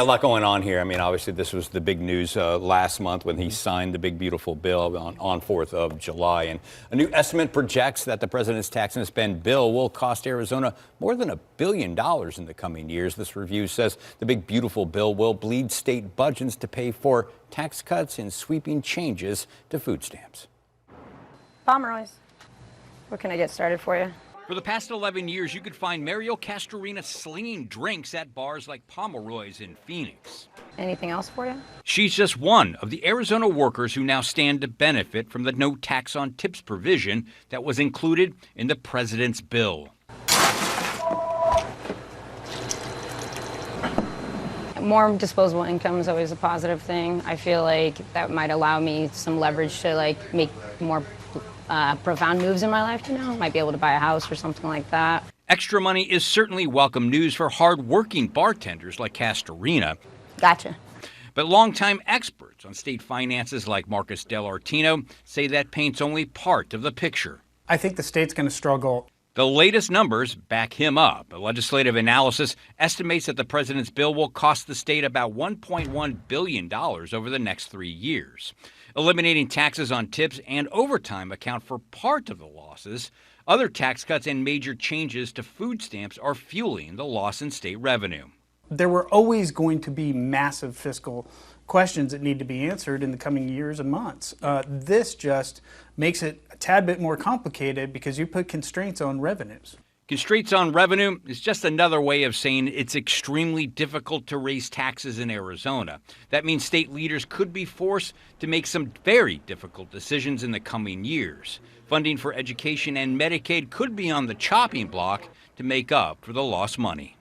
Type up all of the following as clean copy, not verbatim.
A lot going on here. I mean, obviously, this was the big news last month when he signed the big, beautiful bill on 4th of July. And a new estimate projects that the president's tax and spend bill will cost Arizona more than $1 billion in the coming years. This review says the big, beautiful bill will bleed state budgets to pay for tax cuts and sweeping changes to food stamps. Pomeroy's. What can I get started for you? For the past 11 years, you could find Mario Castorina slinging drinks at bars like Pomeroy's in Phoenix. Anything else for you? She's just one of the Arizona workers who now stand to benefit from the no tax on tips provision that was included in the president's bill. More disposable income is always a positive thing. I feel like that might allow me some leverage to make more profound moves in my life, might be able to buy a house or something like that. Extra money is certainly welcome news for hard-working bartenders like Castorina. Gotcha. But longtime experts on state finances like Marcus Dellartino say that paints only part of the picture. I think the state's going to struggle. The latest numbers back him up. A legislative analysis estimates that the president's bill will cost the state about $1.1 billion over the next 3 years. Eliminating taxes on tips and overtime account for part of the losses. Other tax cuts and major changes to food stamps are fueling the loss in state revenue. There were always going to be massive fiscal questions that need to be answered in the coming years and months. This just makes it a tad bit more complicated because you put constraints on revenues. Constraints on revenue is just another way of saying it's extremely difficult to raise taxes in Arizona. That means state leaders could be forced to make some very difficult decisions in the coming years. Funding for education and Medicaid could be on the chopping block to make up for the lost money.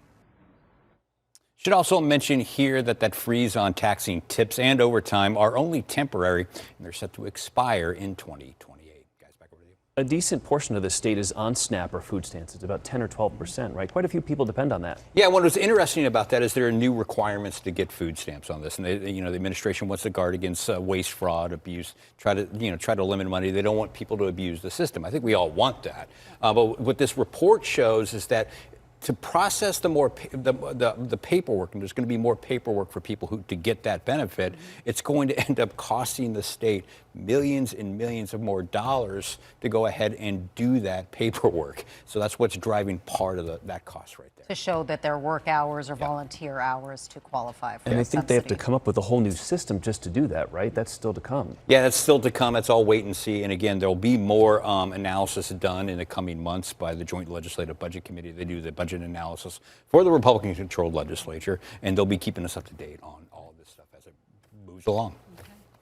Should also mention here that freeze on taxing tips and overtime are only temporary, and they're set to expire in 2028. Guys, back over to you. A decent portion of the state is on SNAP or food stamps. It's about 10 or 12%, right? Quite a few people depend on that. Yeah, what was interesting about that is there are new requirements to get food stamps on this, and the administration wants to guard against waste, fraud, abuse, try to limit money. They don't want people to abuse the system. I think we all want that. But what this report shows is that to process the paperwork, and there's going to be more paperwork for people to get that benefit, it's going to end up costing the state millions and millions of more dollars to go ahead and do that paperwork. So that's what's driving part of that cost right there. To show that their work hours or volunteer hours to qualify for And I think subsidy. they have to come up with a whole new system just to do that, right? That's still to come. Yeah, that's still to come. That's all wait and see. And again, there'll be more analysis done in the coming months by the Joint Legislative Budget Committee. They do the budget analysis for the Republican-controlled legislature, and they'll be keeping us up to date on all of this stuff as it moves along.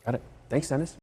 Got it. Thanks, Dennis.